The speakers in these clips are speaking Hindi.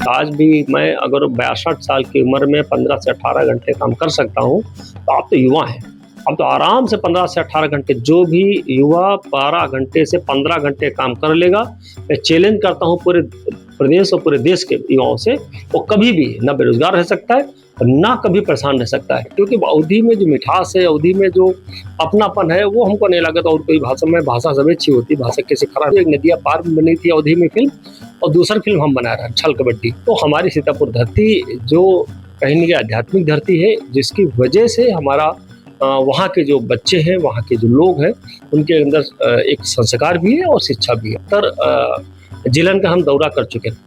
आज भी मैं अगर 62 साल की उम्र में 15 से 18 घंटे काम कर सकता हूँ, तो आप तो युवा हैं। अब तो आराम से 15 से 18 घंटे जो भी युवा 12 घंटे से 15 घंटे काम कर लेगा, मैं चैलेंज करता हूँ पूरे प्रदेश और पूरे देश के युवाओं से, वो कभी भी ना बेरोज़गार रह सकता है और ना कभी परेशान रह सकता है। क्योंकि अवधी में जो मिठास है, अवधी में जो अपनापन है, वो हमको नहीं लगता और कोई भाषा में भाषा सब अच्छी होती है, भाषा कैसे खराब है। एक नदिया पार में बनी थी अवधी में फ़िल्म और दूसरी फ़िल्म हम बना रहे हैं, छल कबड्डी। तो हमारी सीतापुर धरती जो कहीं न कहीं आध्यात्मिक धरती है, जिसकी वजह से हमारा वहाँ के जो बच्चे हैं, वहाँ के जो लोग हैं, उनके अंदर एक संस्कार भी है और शिक्षा भी है। जिलन का हम दौरा कर चुके हैं।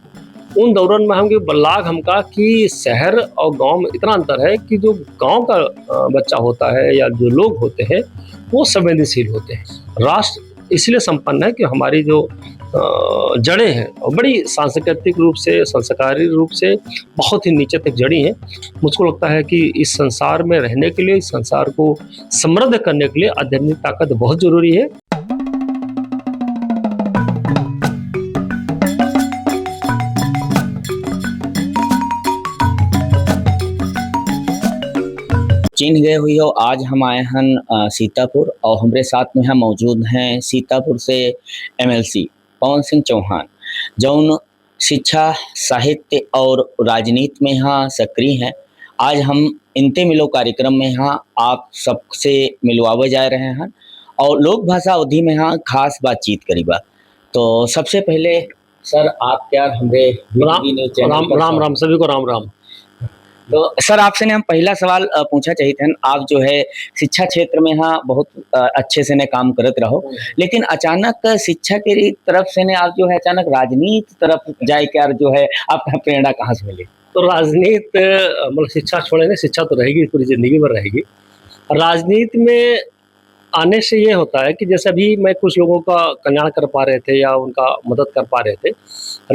उन दौरान में हम लाग हमका कि शहर और गाँव में इतना अंतर है कि जो गाँव का बच्चा होता है या जो लोग होते हैं, वो संवेदनशील होते हैं। राष्ट्र इसलिए संपन्न है कि हमारी जो जड़ें हैं और बड़ी सांस्कृतिक रूप से, संस्कारी रूप से बहुत ही नीचे तक जड़ी हैं। मुझको लगता है कि इस संसार में रहने के लिए, इस संसार को समृद्ध करने के लिए आध्यात्मिक ताकत बहुत ज़रूरी है। चिन्ह गए हुई हो। आज हम आए हैं सीतापुर और हमारे साथ में हम मौजूद हैं सीतापुर से एमएलसी पवन सिंह चौहान, जौन शिक्षा, साहित्य और राजनीति में यहाँ सक्रिय हैं। आज हम इनते मिलो कार्यक्रम में यहाँ आप सबसे मिलवावे जा रहे हैं और लोक भाषा अवधि में यहाँ खास बातचीत करीबा। तो सबसे पहले सर आप क्या हमारे राम सभी को राम राम। तो सर आपसे ने हम पहला सवाल पूछा चाहिए थे। आप जो है शिक्षा क्षेत्र में यहाँ बहुत अच्छे से ने काम करत रहो, लेकिन अचानक शिक्षा के तरफ से ने आप जो है अचानक राजनीति तरफ जाए क्या जो है आपका प्रेरणा कहाँ से मिली? तो राजनीति मतलब शिक्षा छोड़ेंगे, शिक्षा तो रहेगी पूरी जिंदगी भर रहेगी। राजनीति में आने से ये होता है कि जैसे अभी मैं कुछ लोगों का कल्याण कर पा रहे थे या उनका मदद कर पा रहे थे।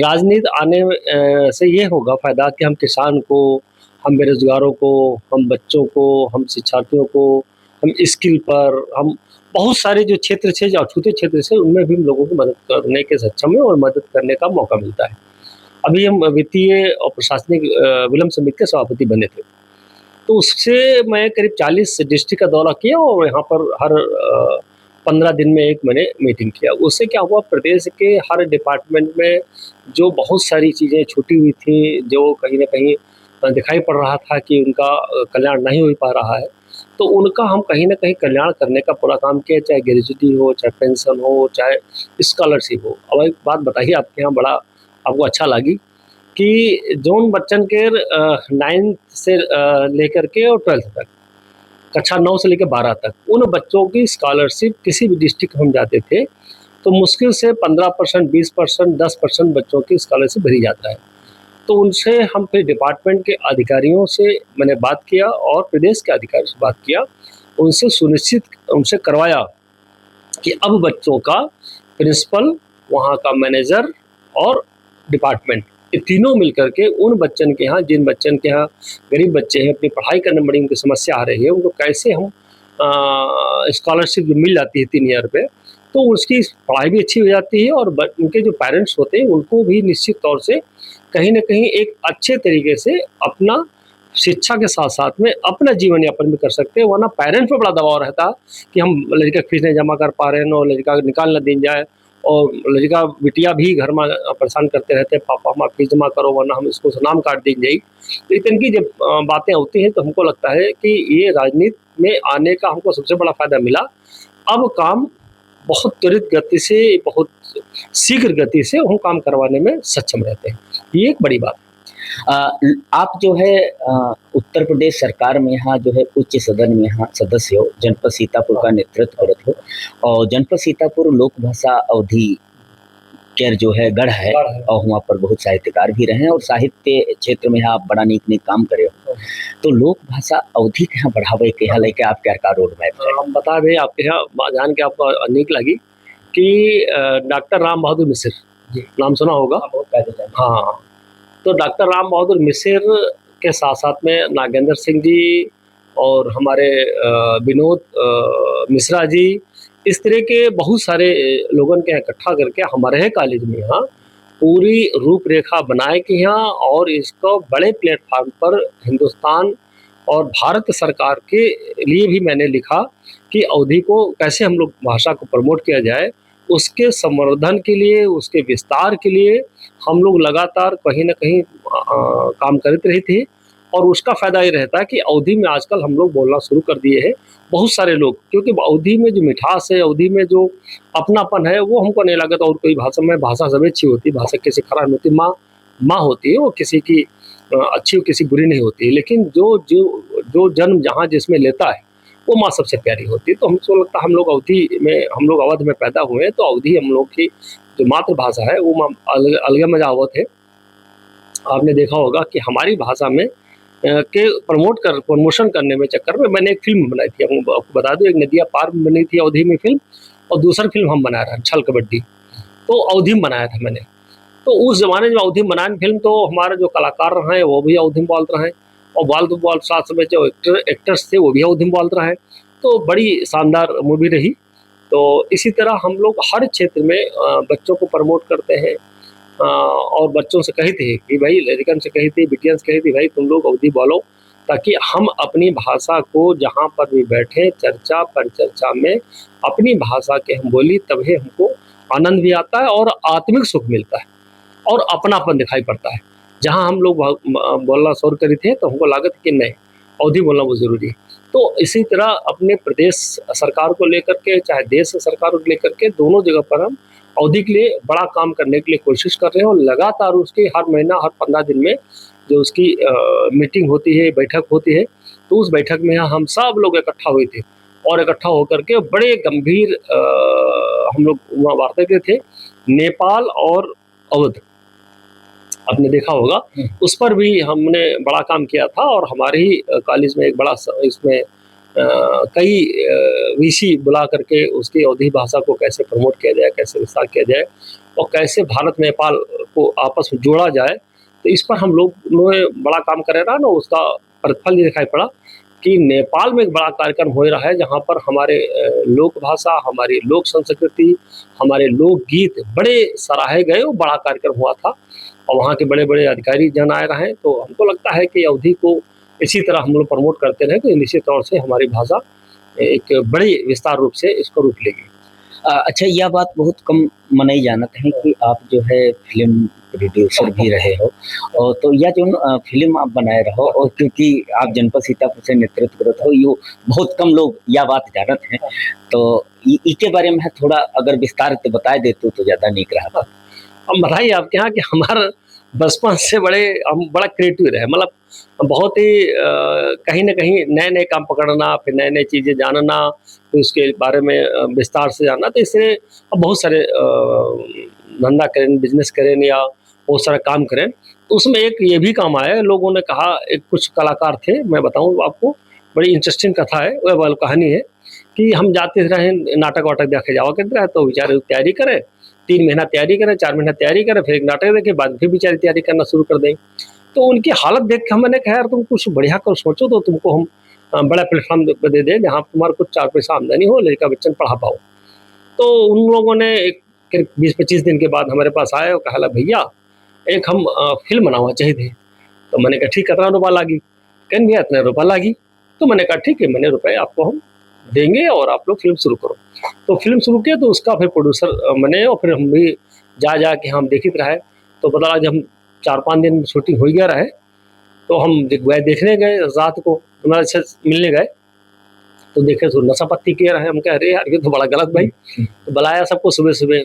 राजनीति आने से ये होगा फायदा कि हम किसान को, हम बेरोजगारों को, हम बच्चों को, हम शिक्षार्थियों को, हम स्किल पर, हम बहुत सारे जो क्षेत्र थे, जो अछूते क्षेत्र से, उनमें भी हम लोगों की मदद करने के सक्षम है और मदद करने का मौका मिलता है। अभी हम वित्तीय और प्रशासनिक विलम्ब समिति के सभापति बने थे, तो उससे मैं करीब 40 डिस्ट्रिक्ट का दौरा किया और यहाँ पर हर 15 दिन में एक मैंने मीटिंग किया। उससे क्या हुआ, प्रदेश के हर डिपार्टमेंट में जो बहुत सारी चीज़ें छूटी हुई थी, जो कहीं न कहीं दिखाई पड़ रहा था कि उनका कल्याण नहीं हो पा रहा है, तो उनका हम कहीं न कहीं कल्याण करने का पूरा काम किया, चाहे ग्रेच्युटी हो, चाहे पेंशन हो, चाहे स्कॉलरशिप हो। अब एक बात बताइए आपके यहाँ बड़ा आपको अच्छा लगी कि जौन बच्चन के 9th से लेकर के और 12th तक, कक्षा 9 से लेकर 12 तक, उन बच्चों की स्कॉलरशिप किसी भी डिस्ट्रिक्ट हम जाते थे तो मुश्किल से 15%, 20%, 10% बच्चों की स्कॉलरशिप भरी जाता है। तो उनसे हम फिर डिपार्टमेंट के अधिकारियों से मैंने बात किया और प्रदेश के अधिकारियों से बात किया, उनसे सुनिश्चित उनसे करवाया कि अब बच्चों का प्रिंसिपल, वहाँ का मैनेजर और डिपार्टमेंट, ये तीनों मिलकर के उन बच्चन के यहाँ, जिन बच्चन के यहाँ गरीब बच्चे हैं, अपनी पढ़ाई करने में बड़ी उनकी समस्या आ रही है, उनको कैसे हम स्कॉलरशिप जो मिल जाती है 3 ईयर पे, तो उसकी पढ़ाई भी अच्छी हो जाती है और उनके जो पेरेंट्स होते हैं उनको भी निश्चित तौर से कहीं न कहीं एक अच्छे तरीके से अपना शिक्षा के साथ-साथ में अपना जीवन यापन भी कर सकते हैं। वरना पेरेंट्स पे बड़ा दबाव रहता कि हम लड़का फीस नहीं जमा कर पा रहे हैं, लड़का निकाल ना दी जाए, और लड़का बिटिया भी घर में परेशान करते रहते हैं, पापा हमारा फीस जमा करो वरना हम इसको नाम काट दी जाएगी। तो इतनी की जब बातें होती हैं तो हमको लगता है कि ये राजनीति में आने का हमको सबसे बड़ा फ़ायदा मिला। अब काम बहुत त्वरित गति से, बहुत शीघ्र गति से हम काम करवाने में सक्षम रहते हैं। ये एक बड़ी बात है। आप जो है उत्तर प्रदेश सरकार में यहाँ जो है उच्च सदन में यहाँ सदस्य हो, जनपद सीतापुर का नेतृत्व करते हो और जनपद सीतापुर लोक भाषा अवधि केर जो है गढ़ है और वहाँ पर बहुत साहित्यकार भी रहे और साहित्य क्षेत्र में आप बड़ा नीक काम करे हो। तो लोक भाषा अवधि के यहाँ बढ़ावे के यहाँ लेके आप क्या का रोड मैप है? हम बता दें आपके यहाँ जान के आपको नीक लगी कि डॉक्टर राम बहादुर मिश्र जी नाम सुना होगा। हाँ, तो डॉक्टर राम बहादुर मिश्र के साथ साथ में नागेंद्र सिंह जी और हमारे विनोद मिश्रा जी, इस तरह के बहुत सारे लोगों के इकट्ठा करके हमारे कॉलेज में यहाँ पूरी रूपरेखा बनाए कि यहाँ और इसको बड़े प्लेटफार्म पर हिंदुस्तान और भारत सरकार के लिए भी मैंने लिखा कि अवधी को कैसे हम लोग भाषा को प्रमोट किया जाए, उसके संवर्धन के लिए, उसके विस्तार के लिए हम लोग लगातार कहीं न कहीं काम करते रहे थे। और उसका फ़ायदा ये रहता है कि अवधी में आजकल हम लोग बोलना शुरू कर दिए हैं, बहुत सारे लोग, क्योंकि अवधी में जो मिठास है, अवधी में जो अपनापन है, वो हमको नहीं लगता और कोई भाषा में। भाषा सब अच्छी होती है, भाषा किसी खराब नहीं होती, माँ माँ होती है, वो किसी की अच्छी हो, किसी बुरी नहीं होती है। लेकिन जो जो जो जन्म जहाँ जिसमें लेता है, वो माँ सबसे प्यारी होती है। तो हमको लगता है हम लोग अवधी में, हम लोग अवध में पैदा हुए हैं, तो अवधी हम लोग की जो मातृभाषा है, वो माँ अलग मजावत है। आपने देखा होगा कि हमारी भाषा में के प्रमोशन करने में चक्कर में मैंने एक फ़िल्म बनाई थी। आपको बता दूँ, एक नदिया पार में बनी थी अवधी में फ़िल्म, और दूसरी फ़िल्म हम बना रहे हैं छल कबड्डी, तो अवधी में बनाया था मैंने। तो उस ज़माने में अवधी में बनाई फ़िल्म, तो हमारे जो कलाकार रहे हैं वो भी अवधी में बोलते रहे, और बाल साथ में जो एक्टर्स थे वो भी अवधी में बोलते रहे। तो बड़ी शानदार मूवी रही। तो इसी तरह हम लोग हर क्षेत्र में बच्चों को प्रमोट करते हैं, और बच्चों से कही थी कि भाई, लड़कन से कही थी, बिटियन से कही थी, भाई तुम लोग अवधी बोलो, ताकि हम अपनी भाषा को जहाँ पर भी बैठे चर्चा परिचर्चा में अपनी भाषा के हम बोली, तभी हमको आनंद भी आता है और आत्मिक सुख मिलता है और अपनापन दिखाई पड़ता है। जहाँ हम लोग बोलना शुरू करे थे, तो हमको लागत कि नहीं, अवधी बोलना बहुत ज़रूरी है। तो इसी तरह अपने प्रदेश सरकार को लेकर के, चाहे देश सरकार को लेकर के, दोनों जगह पर हम अवधि के लिए बड़ा काम करने के लिए कोशिश कर रहे हैं, और लगातार उसकी हर महीना, हर 15 दिन में जो उसकी मीटिंग होती है, बैठक होती है, तो उस बैठक में हम सब लोग इकट्ठा हुए थे, और इकट्ठा होकर के बड़े गंभीर हम लोग वहाँ वार्ता किए थे। नेपाल और अवध, आपने देखा होगा, उस पर भी हमने बड़ा काम किया था, और हमारे ही कॉलेज में एक बड़ा इसमें कई वीसी बुला करके उसकी अवधी भाषा को कैसे प्रमोट किया जाए, कैसे विस्तार किया जाए, और कैसे भारत नेपाल को आपस में जोड़ा जाए। तो इस पर हम लोग ने बड़ा काम करे रहा ना, उसका प्रतिफल ये दिखाई पड़ा कि नेपाल में एक बड़ा कार्यक्रम हो रहा है, जहाँ पर हमारे लोक भाषा, हमारी लोक संस्कृति, हमारे लोकगीत बड़े सराहे गए, और बड़ा कार्यक्रम हुआ था, और वहाँ के बड़े-बड़े अधिकारी जन आए रहे हैं। तो हमको लगता है कि अवधि को इसी तरह हम लोग प्रमोट करते रहें, तो निश्चित तौर से हमारी भाषा एक बड़ी विस्तार रूप से इसको रूप लेगी। अच्छा, यह बात बहुत कम मनई जानत हैं कि आप जो है फ़िल्म प्रोड्यूसर भी रहे हो, और तो यह जोन फ़िल्म आप बनाए रहो, और क्योंकि आप जनपद सीतापुर से नेतृत्व करत हो, यो बहुत कम लोग यह बात जानत हैं। तो इके बारे में थोड़ा अगर विस्तार से बताए देते तो ज़्यादा नीक रहता। अब बताइए आपके यहाँ कि हमारा बचपन से हम बड़ा क्रिएटिव रहे, मतलब बहुत ही कहीं न कहीं नए-नए काम पकड़ना, फिर नए-नए चीज़ें जानना, फिर उसके बारे में विस्तार से जानना। तो इससे अब बहुत सारे धंधा करें, बिज़नेस करें, या बहुत सारा काम करें, तो उसमें एक ये भी काम आया। लोगों ने कहा, एक कुछ कलाकार थे, मैं बताऊँ आपको, बड़ी इंटरेस्टिंग कथा है, वह वाली कहानी है कि हम जाते रहे नाटक-वाटक देखे जाया करते रहे, तो बेचारे तैयारी करें, 3 महीना तैयारी करें, 4 महीना तैयारी करें, फिर एक नाटक देखें, बाद में फिर बेचारे तैयारी करना शुरू कर दें। तो उनकी हालत देख के मैंने कहा, यार तुम कुछ बढ़िया कर सोचो, तो तुमको हम बड़ा प्लेटफ़ॉर्म पे दे दें, जहाँ तुम्हारा कुछ 4 पैसा आमदनी हो, लड़का बच्चन पढ़ा पाओ। तो उन लोगों ने एक फिर 20-25 दिन के बाद हमारे पास आए और कहा, भैया एक हम फ़िल्म बनावा चाहिए थे। तो मैंने कहा, ठीक, कितना रुपया लागी? कहन भैया इतने रुपया लागी। तो मैंने कहा, ठीक है, मैंने रुपए आपको हम देंगे, और आप लोग फ़िल्म शुरू करो। तो फ़िल्म शुरू किया, तो उसका फिर प्रोड्यूसर बने, और फिर हम भी जा के हम देखित रहे। तो पता लगा, जब हम 4-5 दिन शूटिंग हो गया रहे, तो हम गए देखने गए रात को, हमारे से मिलने गए, तो देखे तो नशा पत्ती किए रहे। हम कह, अरे यार, ये तो बड़ा गलत भाई। तो बुलाया सबको सुबह-सुबह,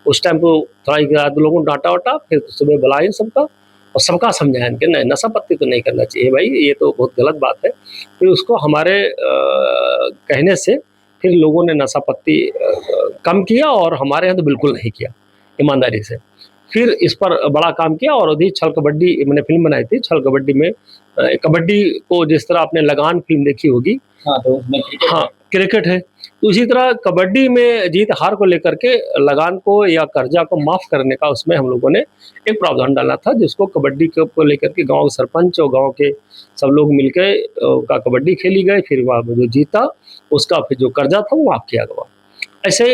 उस टाइम को थोड़ा एक आध लोगों को डाँटा-वाटा, फिर सुबह बुलाया सबका, और सबका समझाया कि नहीं, नशा पत्ती तो नहीं करना चाहिए भाई, ये तो बहुत गलत बात है। फिर उसको हमारे कहने से फिर लोगों ने नशा पत्ती कम किया, और हमारे यहाँ तो बिल्कुल नहीं किया, ईमानदारी से। फिर इस पर बड़ा काम किया, और अभी छल कबड्डी मैंने फ़िल्म बनाई थी। छल कबड्डी में कबड्डी को जिस तरह आपने लगान फ़िल्म देखी होगी, हाँ, तो उसमें हाँ, क्रिकेट है। तो उसी तरह कबड्डी में जीत-हार को लेकर के लगान को या कर्जा को माफ़ करने का उसमें हम लोगों ने एक प्रावधान डाला था, जिसको कबड्डी को लेकर के गाँव के सरपंच और गाँव के सब लोग मिलके का कबड्डी खेली गई। फिर वहाँ जो जीता, उसका फिर जो कर्जा था वो माफ़ किया गया। ऐसे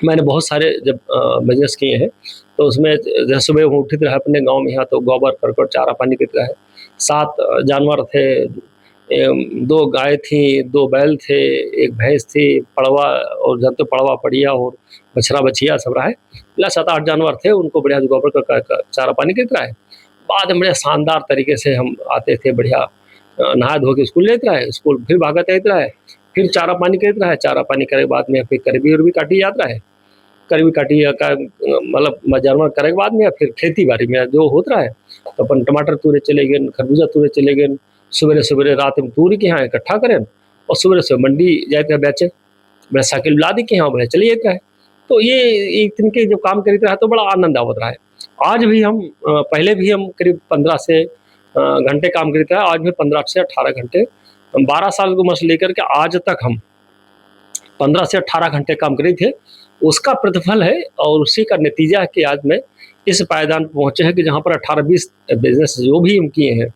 मैंने बहुत सारे जब बिज़नेस किए हैं, तो उसमें जैसे सुबह वो उठते रहे अपने गाँव में, यहाँ तो गोबर, करकट, चारा पानी देता है। 7 जानवर थे, 2 गाय थी, 2 बैल थे, 1 भैंस थी, पड़वा और जब तो पड़वा, पड़िया और बछड़ा-बछिया सब रहा है। मतलब 7-8 जानवर थे, उनको बढ़िया गोबर का चारा पानी देता है। बाद में बढ़िया शानदार तरीके से हम आते थे, बढ़िया नहा धो के स्कूल जाते रहे, स्कूल फिर भागत जाते रहे, फिर चारा पानी करते रहे, चारा पानी करे के बाद में फिर करीबी-उरबी काटी जाता रहे। करीबी काटी या का मतलब जानवर करे के बाद में या फिर खेती-बाड़ी में जो होत रहा है, तो अपन टमाटर तुरे चले गए, खरबूजा तुरे चले गए, सवेरे-सवेरे रात में तूर के यहाँ इकट्ठा करें और सवेरे से मंडी जाते बेचे। मैं साइकिल ला दी के यहाँ बढ़िया चले जाते हैं। तो ये एक दिन के जो काम करते रहा तो बड़ा आनंद आवत रहा है। आज भी हम पहले भी हम करीब 15 से घंटे काम करते हैं, आज भी 15 से 18 घंटे, 12 साल की उम्र से लेकर के आज तक हम 15 से 18 घंटे काम करे थे। उसका प्रतिफल है और उसी का नतीजा है कि आज मैं इस पायदान पे पहुँचे हैं कि जहाँ पर 18-20 बिज़नेस जो भी हम किए हैं,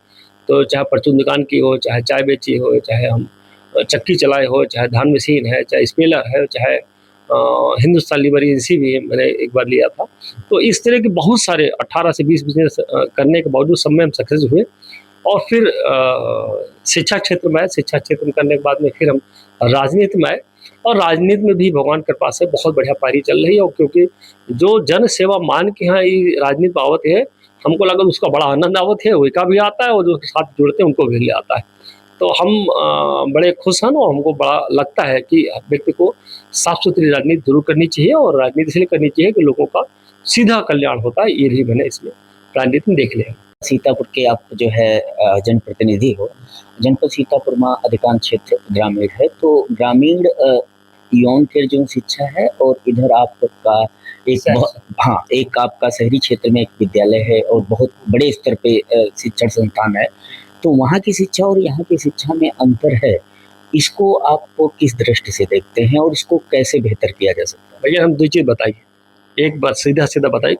तो चाहे परचून दुकान की हो, चाहे चाय बेची हो, चाहे हम चक्की चलाए हो, चाहे धान मशीन है, चाहे स्पेलर है, चाहे हिंदुस्तान लीवर एजेंसी भी मैंने एक बार लिया था। तो इस तरह के बहुत सारे 18 से 20 बिज़नेस करने के बावजूद सब में हम सक्सेस हुए और फिर शिक्षा क्षेत्र में आए। शिक्षा क्षेत्र में करने के बाद में फिर हम राजनीति में आए और राजनीति में भी भगवान की कृपा से बहुत बढ़िया पारी चल रही है और क्योंकि जो जन सेवा मान के यहाँ ये राजनीति में आवत है, हमको लगा उसका बड़ा आनंद आवत है, वही का भी आता है और जो उसके साथ जुड़ते हैं उनको भी आता है। तो हम बड़े खुश हैं और हमको बड़ा लगता है कि व्यक्ति को साफ-सुथरी राजनीति ज़रूर करनी चाहिए और राजनीति इसलिए करनी चाहिए कि लोगों का सीधा कल्याण होता है, ये भी मैंने इसमें राजनीति में देख लिया है। सीतापुर के आप जो है जनप्रतिनिधि हो। जनपद सीतापुर में अधिकांश क्षेत्र ग्रामीण है, तो ग्रामीण यौन केर जो शिक्षा है और इधर आपका हाँ, एक आपका शहरी क्षेत्र में एक विद्यालय है और बहुत बड़े स्तर पे शिक्षण संस्थान है। तो वहाँ की शिक्षा और यहाँ की शिक्षा में अंतर है। इसको आप किस दृष्टि से देखते हैं और इसको कैसे बेहतर किया जा सकता है? भैया हम 2 चीज़ बताइए, एक बात सीधा-सीधा बताइए,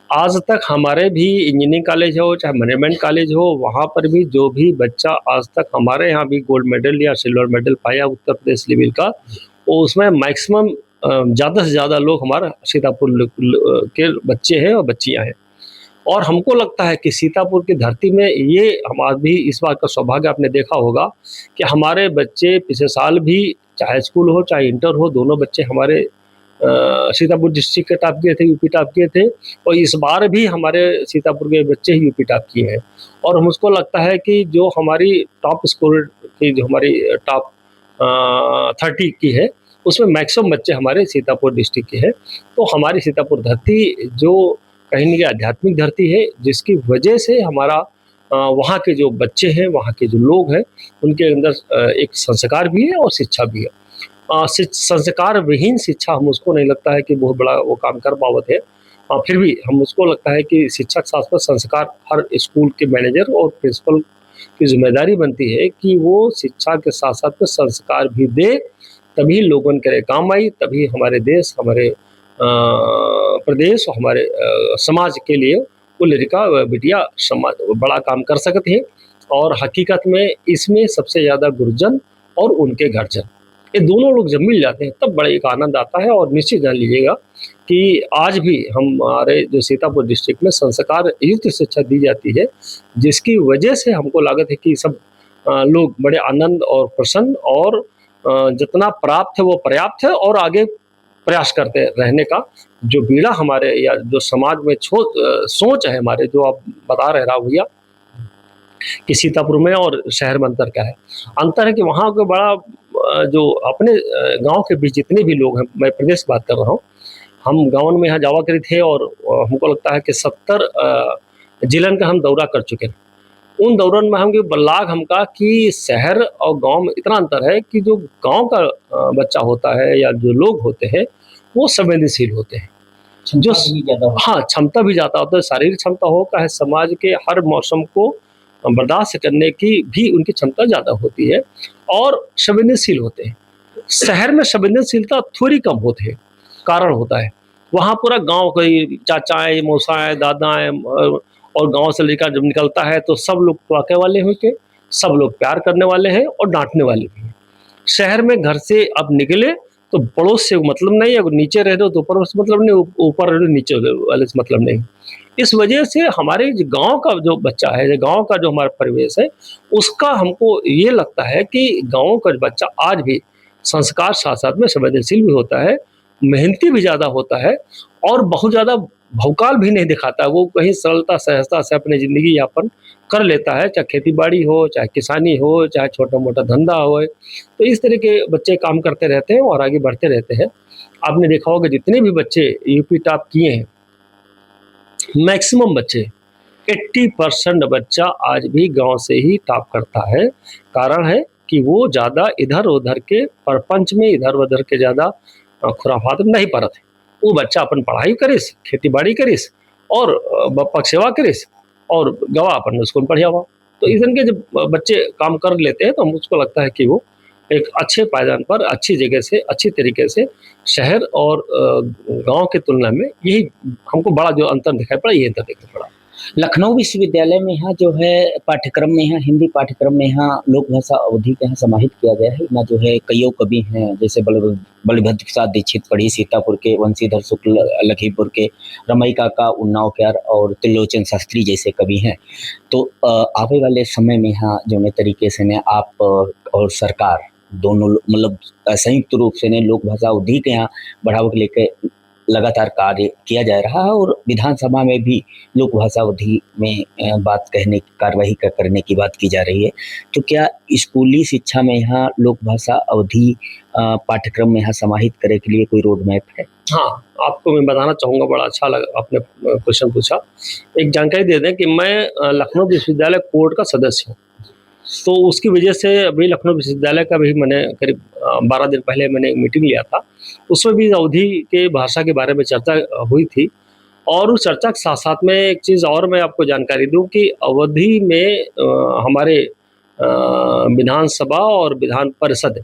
आज तक हमारे भी इंजीनियरिंग कॉलेज हो, चाहे मैनेजमेंट कॉलेज हो, वहाँ पर भी जो भी बच्चा आज तक हमारे यहाँ भी गोल्ड मेडल या सिल्वर मेडल पाया उत्तर प्रदेश लेवल का, वो उसमें मैक्सिमम ज़्यादा से ज़्यादा लोग हमारा सीतापुर के बच्चे हैं और बच्चियाँ हैं। और हमको लगता है कि सीतापुर की धरती में ये हम आज भी इस बात का सौभाग्य आपने देखा होगा कि हमारे बच्चे पिछले साल भी चाहे स्कूल हो, चाहे इंटर हो, दोनों बच्चे हमारे सीतापुर डिस्ट्रिक्ट के टॉप किए थे, यूपी टॉप किए थे और इस बार भी हमारे सीतापुर के बच्चे ही यूपी टॉप किए हैं। और मुझको लगता है कि जो हमारी टॉप स्कोर की जो हमारी टॉप 30 की है, उसमें मैक्सिमम बच्चे हमारे सीतापुर डिस्ट्रिक्ट के हैं। तो हमारी सीतापुर धरती जो कहीं न कहीं आध्यात्मिक धरती है, जिसकी वजह से हमारा वहाँ के जो बच्चे हैं, वहाँ के जो लोग हैं, उनके अंदर एक संस्कार भी है और शिक्षा भी है। संस्कार विहीन शिक्षा हम उसको नहीं लगता है कि बहुत बड़ा वो काम कर पावत है। फिर भी हम उसको लगता है कि शिक्षा के साथ-साथ संस्कार हर स्कूल के मैनेजर और प्रिंसिपल की ज़िम्मेदारी बनती है कि वो शिक्षा के साथ-साथ में संस्कार भी दे, तभी लोगन के काम आई, तभी हमारे देश, हमारे प्रदेश और हमारे समाज के लिए वो लड़का बिटिया समाज बड़ा काम कर सकते हैं और हकीकत में इसमें सबसे ज़्यादा गुरुजन और उनके घरजन, ये दोनों लोग जब मिल जाते हैं तब बड़ा एक आनंद आता है। और निश्चित जान लीजिएगा कि आज भी हमारे जो सीतापुर डिस्ट्रिक्ट में संस्कार युक्त शिक्षा दी जाती है, जिसकी वजह से हमको लागत है कि सब लोग बड़े आनंद और प्रसन्न और जितना प्राप्त है वो पर्याप्त है और आगे प्रयास करते रहने का जो बीड़ा हमारे या जो समाज में सोच है हमारे, जो आप बता रहे राव भैया कि सीतापुर में और शहर में अंतर क्या है? अंतर है कि वहाँ का बड़ा जो अपने गाँव के बीच जितने भी लोग हैं, मैं प्रदेश की बात कर रहा हूँ, हम गाँव में यहाँ जावा करे थे और हमको लगता है कि 70 जिलन का हम दौरा कर चुके हैं। उन दौरान में हमके बल्लाग हमका कि शहर और गाँव में इतना अंतर है कि जो गाँव का बच्चा होता है या जो लोग होते हैं, वो संवेदनशील होते हैं। जो हाँ, क्षमता भी ज़्यादा होता है, शारीरिक क्षमता हो चाहे समाज के हर मौसम को बर्दाश्त करने की भी उनकी क्षमता ज़्यादा होती है और संवेदनशील होते हैं। शहर में संवेदनशीलता थोड़ी कम होती है, कारण होता है वहाँ पूरा गाँव कोई चाचाएँ, मौसाएँ, दादाएँ और गाँव से लड़का जब निकलता है तो सब लोग वाक़े वाले होके, सब लोग प्यार करने वाले हैं और डाँटने वाले भी हैं। शहर में घर से अब निकले तो पड़ोस से मतलब नहीं है, अगर नीचे रह रहे हो तो ऊपर से मतलब नहीं, ऊपर रह रहे हो नीचे वाले से मतलब नहीं। इस वजह से हमारे जो गाँव का जो बच्चा है, जो गाँव का जो हमारा परिवेश है, उसका हमको ये लगता है कि गाँव का बच्चा आज भी संस्कार साथ-साथ में संवेदनशील भी होता है, मेहनती भी ज़्यादा होता है और बहुत ज़्यादा भौकाल भी नहीं दिखाता। वो कहीं सरलता सहजता से अपनी ज़िंदगी यापन कर लेता है, चाहे खेती-बाड़ी हो, चाहे किसानी हो, चाहे छोटा-मोटा धंधा होए। तो इस तरह के बच्चे काम करते रहते हैं और आगे बढ़ते रहते हैं। आपने देखा होगा जितने भी बच्चे यूपी टॉप किए हैं, मैक्सिमम बच्चे 80% बच्चा आज भी गाँव से ही टॉप करता है। कारण है कि वो ज़्यादा इधर-उधर के प्रपंच में इधर-उधर के ज़्यादा खुराफात में नहीं पड़त है। वो बच्चा अपन पढ़ाई करिस, खेती-बाड़ी करिस और बप्पा के सेवा करिस और गवा अपन स्कूल में पढ़ियावा। तो इसन के जब बच्चे काम कर लेते हैं तो मुझको लगता है कि वो एक अच्छे पायदान पर, अच्छी जगह से, अच्छी तरीके से शहर और गाँव की तुलना में यही हमको बड़ा जो अंतर दिखाई पड़ा, ये अंतर दिखाई पड़ा। लखनऊ विश्वविद्यालय में यहाँ जो है पाठ्यक्रम में यहाँ हिंदी पाठ्यक्रम में यहाँ लोक भाषा अवधि के यहाँ समाहित किया गया है। यहाँ जो है कईयों कवि हैं, जैसे बलभद्र प्रसाद दीक्षित पढ़ी सीतापुर के, वंशीधर शुक्ल लखीमपुर के, रमई काका उन्नाव के और त्रिलोचन शास्त्री जैसे कवि हैं। तो आवे वाले समय में यहाँ जो ने तरीके से ने आप और सरकार दोनों मतलब संयुक्त रूप से ने लोक भाषा अवधि के यहाँ बढ़ावा के लेके लगातार कार्य किया जा रहा है और विधानसभा में भी लोक भाषा अवधि में बात कहने की कार्रवाई करने की बात की जा रही है। तो क्या स्कूली शिक्षा में यहाँ लोक भाषा अवधि पाठ्यक्रम में यहाँ समाहित करे के लिए कोई रोड मैप है? हाँ, आपको मैं बताना चाहूँगा, बड़ा अच्छा लगा आपने क्वेश्चन पूछा। एक जानकारी दे दें कि मैं लखनऊ विश्वविद्यालय कोर्ट का सदस्य हूँ। तो उसकी वजह से अभी लखनऊ विश्वविद्यालय का भी मैंने करीब 12 दिन पहले मैंने एक मीटिंग लिया था। उसमें भी अवधि के भाषा के बारे में चर्चा हुई थी और उस चर्चा के साथ-साथ में एक चीज़ और मैं आपको जानकारी दूँ कि अवधि में हमारे विधानसभा और विधान परिषद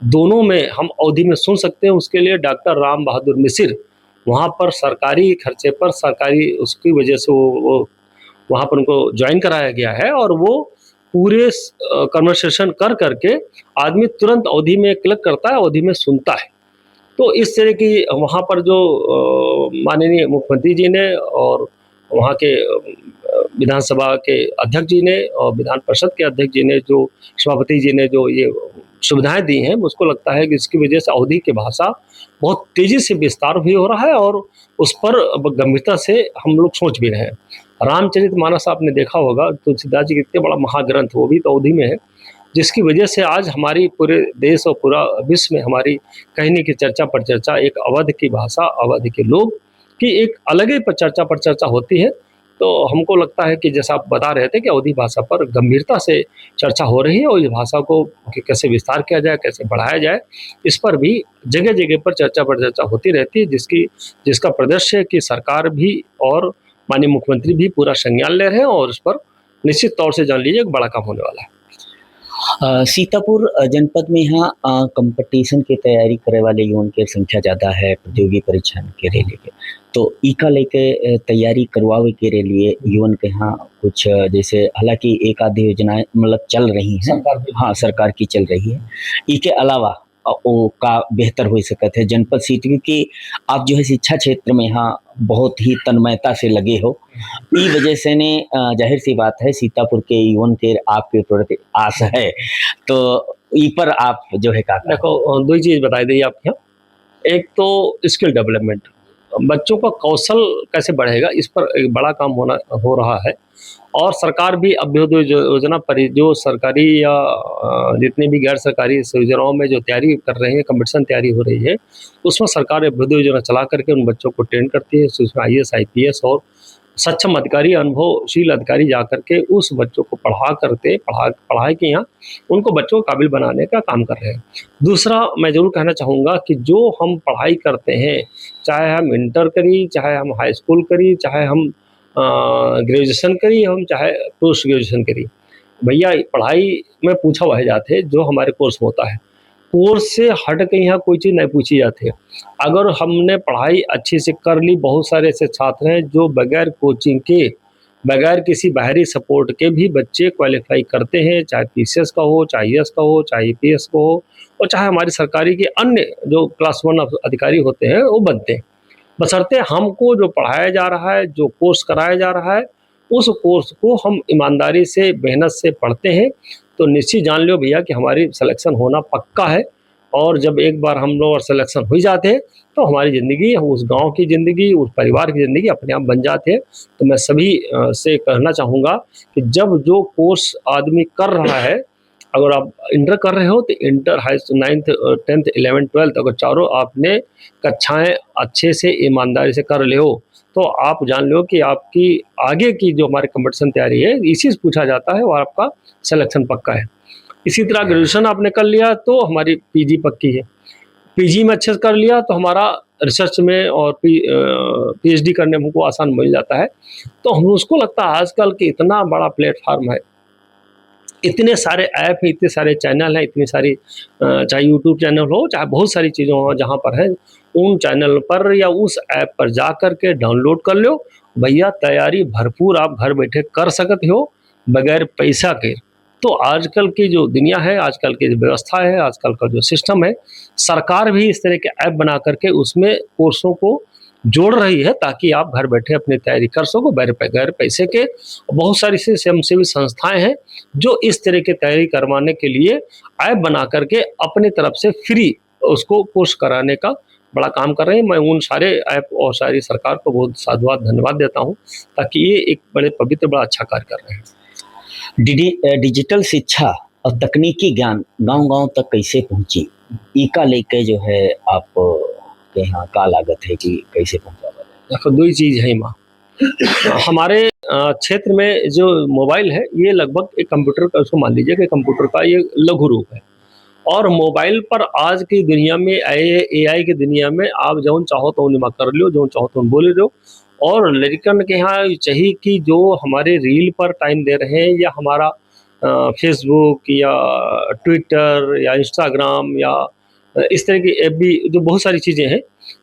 दोनों में हम अवधि में सुन सकते हैं। उसके लिए डॉक्टर राम बहादुर मिसिर वहाँ पर सरकारी खर्चे पर सरकारी उसकी वजह से वो वहाँ पर उनको जॉइन कराया गया है और वो पूरे कन्वर्सेशन कर के आदमी तुरंत अवधि में क्लिक करता है, अवधि में सुनता है। तो इस तरह की वहाँ पर जो माननीय मुख्यमंत्री जी ने और वहाँ के विधानसभा के अध्यक्ष जी ने और विधान परिषद के अध्यक्ष जी ने जो सभापति जी ने जो ये सुविधाएं दी हैं, मुझको लगता है कि इसकी वजह से अवधि की भाषा बहुत तेज़ी से विस्तार भी हो रहा है और उस पर गंभीरता से हम लोग सोच भी रहे हैं। रामचरितमानस आपने देखा होगा, तुलसीदास जी कितने बड़ा महाग्रंथ, वो भी तो अवधि में है, जिसकी वजह से आज हमारी पूरे देश और पूरा विश्व में हमारी कहने की चर्चा पर चर्चा एक अवध की भाषा, अवध के लोग की एक अलग ही चर्चा पर चर्चा होती है। तो हमको लगता है कि जैसा आप बता रहे थे कि अवधी भाषा पर गंभीरता से चर्चा हो रही है और इस भाषा को कि कैसे विस्तार किया जाए, कैसे बढ़ाया जाए, इस पर भी जगह-जगह पर चर्चा होती रहती है, जिसका प्रदर्शन है कि सरकार भी और माननीय मुख्यमंत्री भी पूरा संज्ञान ले रहे हैं और इस पर निश्चित तौर से जान लीजिए एक बड़ा काम होने वाला है। सीतापुर जनपद में यहाँ कंपटीशन की तैयारी करे वाले युवाओं की संख्या ज़्यादा है प्रतियोगी परीक्षा के लेके, तो इका लेके तैयारी करवावे के लिए युवाओं के यहाँ कुछ जैसे हालांकि एक आधी योजनाएं मतलब चल रही हैं, हाँ सरकार की चल रही है, इसके अलावा वो का बेहतर हो सकता है जनपद सीट, क्योंकि आप जो है शिक्षा क्षेत्र में यहाँ बहुत ही तन्मयता से लगे हो, इस वजह से ने जाहिर सी बात है सीतापुर के युवाओं के आपके प्रति आस है, तो ई पर आप जो है देखो दो ही चीज़ बताई दी आपके यहाँ। एक तो स्किल डेवलपमेंट, बच्चों का कौशल कैसे बढ़ेगा, इस पर एक बड़ा काम हो रहा है और सरकार भी अभ्युदय योजना पर जो सरकारी या जितनी भी गैर सरकारी योजनाओं में जो तैयारी कर रहे हैं, कंपटीशन तैयारी हो रही है, उसमें सरकार अभ्युदय योजना चला करके उन बच्चों को ट्रेन करती है। उसमें IAS IPS और सक्षम अधिकारी, अनुभवशील अधिकारी जा करके उस बच्चों को पढ़ा के यहाँ उनको बच्चों को काबिल बनाने का काम कर रहे हैं। दूसरा मैं ज़रूर कहना चाहूँगा कि जो हम पढ़ाई करते हैं, चाहे हम इंटर करी, चाहे हम हाई स्कूल करी, चाहे हम ग्रेजुएशन करी, हम चाहे पोस्ट ग्रेजुएशन करी, भैया पढ़ाई में पूछा वह जाते जो हमारे कोर्स में होता है। कोर्स से हट के यहाँ कोई चीज़ नहीं पूछी जाती है। अगर हमने पढ़ाई अच्छी से कर ली, बहुत सारे ऐसे छात्र हैं जो बगैर कोचिंग के बगैर किसी बाहरी सपोर्ट के भी बच्चे क्वालिफाई करते हैं, चाहे पीसीएस का हो, चाहे ईएएस का हो, चाहे ईपीएस का हो, और चाहे हमारी सरकारी के अन्य जो क्लास 1 अधिकारी होते हैं वो बनते हैं। बशर्ते हमको जो पढ़ाया जा रहा है, जो कोर्स कराया जा रहा है, उस कोर्स को हम ईमानदारी से, मेहनत से पढ़ते हैं, तो निश्चित जान लो भैया कि हमारी सिलेक्शन होना पक्का है। और जब एक बार हम लोग सिलेक्शन हो ही जाते हैं, तो हमारी ज़िंदगी, उस गाँव की ज़िंदगी, उस परिवार की ज़िंदगी अपने आप बन जाती है। तो मैं सभी से कहना चाहूँगा कि जब जो कोर्स आदमी कर रहा है, अगर आप इंटर कर रहे हो तो inter, high 9th 10th 11th 12th अगर चारों आपने कक्षाएँ अच्छे से ईमानदारी से कर ले हो, तो आप जान लो कि आपकी आगे की जो हमारी कॉम्पिटिशन तैयारी है, इसी से पूछा जाता है और आपका सिलेक्शन पक्का है। इसी तरह ग्रेजुएशन आपने कर लिया तो हमारी पीजी पक्की है। पीजी में अच्छे से कर लिया तो हमारा रिसर्च में और पीएचडी करने में हमको आसान मिल जाता है। तो हम उसको लगता है आजकल कि इतना बड़ा प्लेटफ़ॉर्म है, इतने सारे ऐप हैं, इतने सारे चैनल हैं, इतनी सारी चाहे यूट्यूब चैनल हो, चाहे बहुत सारी चीज़ें हों जहाँ पर है, उन चैनल पर या उस ऐप पर जा कर के डाउनलोड कर लो। भैया तैयारी भरपूर आप घर बैठे कर सकते हो, बगैर पैसा के। तो आजकल की जो दुनिया है, आजकल की जो व्यवस्था है, आजकल का जो सिस्टम है, सरकार भी इस तरह के ऐप बना कर के उसमें कोर्सों को जोड़ रही है ताकि आप घर बैठे अपनी तैयारी कर सको बगैर पैसे के। बहुत सारी ऐसी स्वयंसेवी संस्थाएँ हैं जो इस तरह की तैयारी करवाने के लिए ऐप बना कर के अपनी तरफ से फ्री उसको कोर्स कराने का बड़ा काम कर रहे हैं। मैं उन सारे ऐप और सारी सरकार को बहुत साधुवाद धन्यवाद देता हूँ, ताकि ये एक बड़े पवित्र, बड़ा अच्छा कार्य कर रहे हैं। डिजिटल शिक्षा और तकनीकी ज्ञान गांव-गांव तक कैसे पहुंची? इका लेके जो है आप के यहाँ का लागत है कि कैसे पहुंचा? देखो 2 ही चीज़ है माँ। हमारे क्षेत्र में जो मोबाइल है, ये लगभग एक कंप्यूटर का, उसको मान लीजिए कि कंप्यूटर का ये लघु रूप है। और मोबाइल पर आज की दुनिया में, एआई की दुनिया में आप जौन चाहो तो निमा कर लो, जौन चाहो तो बोले लो। और लड़कन के यहाँ चाहिए कि जो हमारे रील पर टाइम दे रहे हैं, या हमारा फेसबुक या ट्विटर या इंस्टाग्राम या इस तरह की ऐप भी, जो बहुत सारी चीज़ें हैं,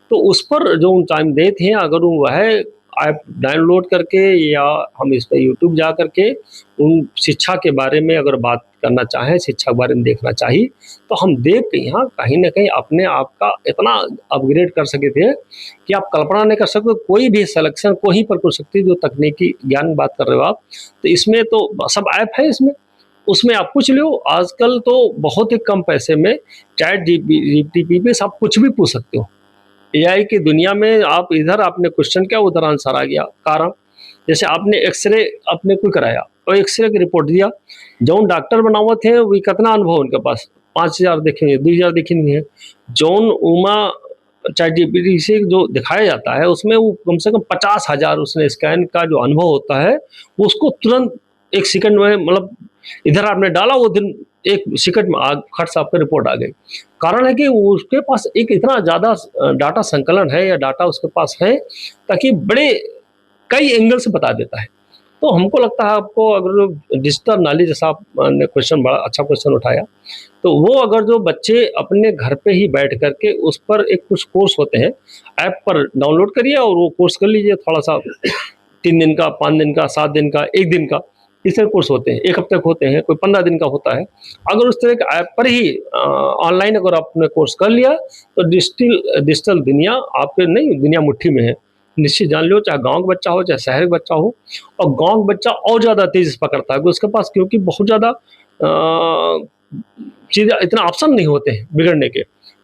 तो उस पर जो टाइम देते हैं, अगर वह ऐप डाउनलोड करके या हम इस पे यूट्यूब जा कर के उन शिक्षा के बारे में अगर बात करना चाहें, शिक्षा के बारे में देखना चाहिए, तो हम देख के यहाँ कहीं न कहीं अपने आप का इतना अपग्रेड कर सके थे कि आप कल्पना नहीं कर सकते। कोई भी सिलेक्शन कहीं पर कर सकती है, जो तकनीकी ज्ञान की बात कर रहे हो आप, तो इसमें तो सब ऐप है इसमें, उसमें आप पूछ लो। आजकल तो बहुत ही कम पैसे में चैट जीपीटी पे आप कुछ भी पूछ सकते हो। एआई की दुनिया में आप इधर आपने क्वेश्चन किया, उधर आंसर आ गया। कारण जैसे आपने एक्सरे अपने को कराया और एक्सरे की रिपोर्ट दिया, जौन डॉक्टर बनावत थे वो कितना अनुभव उनके पास, 5,000 देखे हुए, 2,000 देखे हुए हैं। जौन उमा चैट जीपीटी से जो दिखाया जाता है, उसमें वो कम से कम 50,000 उसने स्कैन का जो अनुभव होता है, वो उसको तुरंत 1 सेकंड में, मतलब इधर आपने डाला, वो दिन 1 सेकंड में खट से आपकी रिपोर्ट आ गई। कारण है कि उसके पास एक इतना ज़्यादा डाटा संकलन है, या डाटा उसके पास है, ताकि बड़े कई एंगल से बता देता है। तो हमको लगता है, आपको अगर डिजिटल नॉलेज, जैसा आपने क्वेश्चन, बड़ा अच्छा क्वेश्चन उठाया, तो वो अगर जो बच्चे अपने घर पे ही बैठ कर के उस पर एक कुछ कोर्स होते हैं, ऐप पर डाउनलोड करिए और वो कोर्स कर लीजिए, थोड़ा-सा 3 दिन का, 5 दिन का, 7 दिन का, 1 दिन का, इस तरह कोर्स होते हैं, 1 हफ्ते के होते हैं, कोई 15 दिन का होता है। अगर उस तरह के ऐप पर ही ऑनलाइन अगर आपने कोर्स कर लिया, तो डिजिटल दुनिया आपके नहीं, दुनिया मुट्ठी में है। निश्चित जान लो, चाहे गाँव का बच्चा हो, चाहे शहर का बच्चा हो। और गाँव का बच्चा और ज़्यादा तेज़ी से पकड़ता है, उसके पास, क्योंकि बहुत ज़्यादा चीज़ें, इतना ऑप्शन नहीं होते हैं बिगड़ने के।